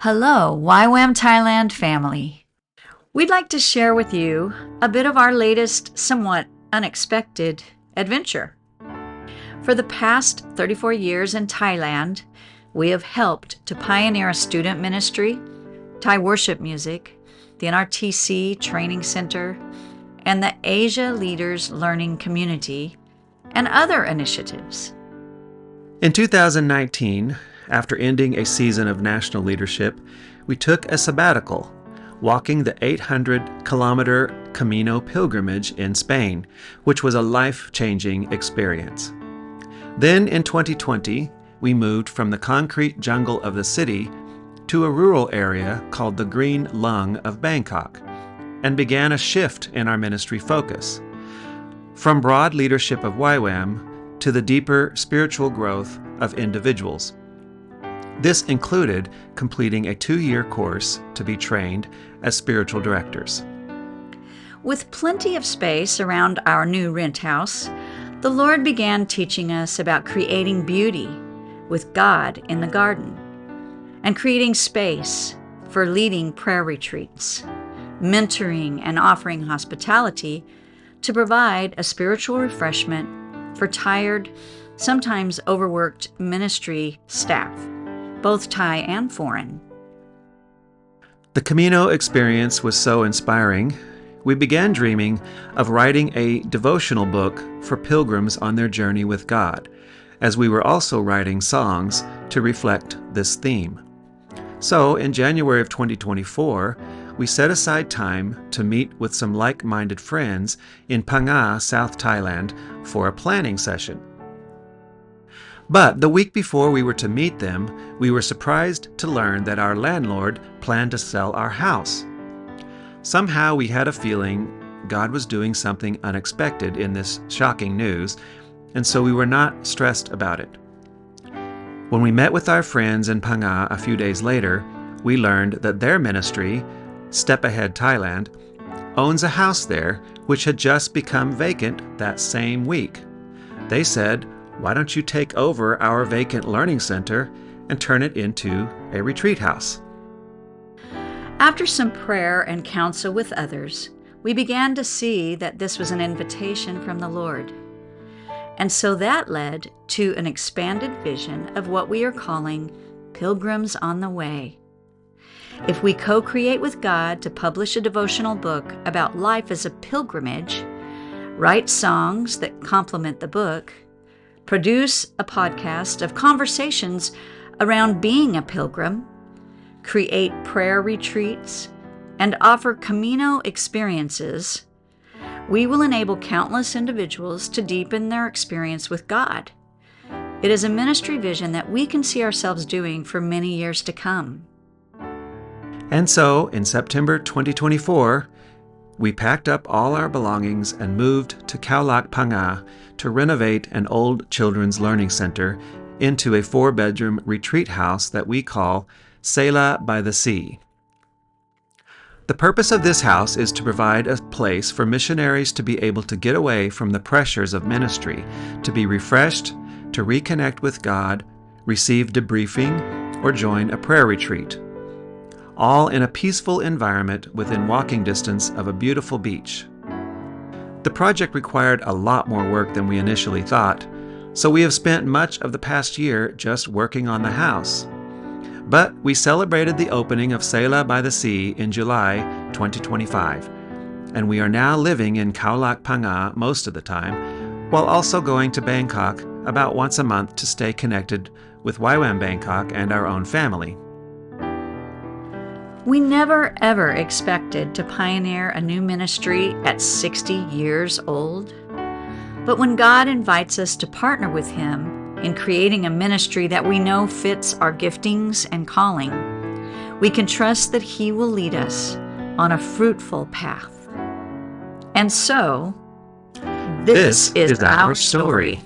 Hello, YWAM Thailand family. We'd like to share with you a bit of our latest, somewhat unexpected adventure. For the past 34 years in Thailand, we have helped to pioneer a student ministry, Thai worship music, the NRTC Training Center, and the Asia Leaders Learning Community, and other initiatives. In 2019, after ending a season of national leadership, we took a sabbatical, walking the 800-kilometer Camino pilgrimage in Spain, which was a life-changing experience. Then in 2020, we moved from the concrete jungle of the city to a rural area called the Green Lung of Bangkok, and began a shift in our ministry focus, from broad leadership of YWAM to the deeper spiritual growth of individuals. This included completing a 2-year course to be trained as spiritual directors. With plenty of space around our new rent house, the Lord began teaching us about creating beauty with God in the garden and creating space for leading prayer retreats, mentoring and offering hospitality to provide a spiritual refreshment for tired, sometimes overworked ministry staff, both Thai and foreign. The Camino experience was so inspiring, we began dreaming of writing a devotional book for pilgrims on their journey with God, as we were also writing songs to reflect this theme. So, in January of 2024, we set aside time to meet with some like-minded friends in Phang Nga, South Thailand, for a planning session. But the week before we were to meet them, we were surprised to learn that our landlord planned to sell our house. Somehow we had a feeling God was doing something unexpected in this shocking news, and so we were not stressed about it. When we met with our friends in Phang Nga a few days later, we learned that their ministry, Step Ahead Thailand, owns a house there which had just become vacant that same week. They said, "Why don't you take over our vacant learning center and turn it into a retreat house?" After some prayer and counsel with others, we began to see that this was an invitation from the Lord. And so that led to an expanded vision of what we are calling Pilgrims on the Way. If we co-create with God to publish a devotional book about life as a pilgrimage, write songs that complement the book, produce a podcast of conversations around being a pilgrim, create prayer retreats, and offer Camino experiences, we will enable countless individuals to deepen their experience with God. It is a ministry vision that we can see ourselves doing for many years to come. And so, in September 2024, we packed up all our belongings and moved to Khao Lak Phang Nga to renovate an old children's learning center into a 4-bedroom retreat house that we call Sela by the Sea. The purpose of this house is to provide a place for missionaries to be able to get away from the pressures of ministry, to be refreshed, to reconnect with God, receive debriefing, or join a prayer retreat, all in a peaceful environment within walking distance of a beautiful beach. The project required a lot more work than we initially thought, so we have spent much of the past year just working on the house. But we celebrated the opening of Sela by the Sea in July 2025, and we are now living in Khao Lak Phang Nga most of the time, while also going to Bangkok about once a month to stay connected with YWAM Bangkok and our own family. We never ever expected to pioneer a new ministry at 60 years old. But when God invites us to partner with Him in creating a ministry that we know fits our giftings and calling, we can trust that He will lead us on a fruitful path. And so, this is our story.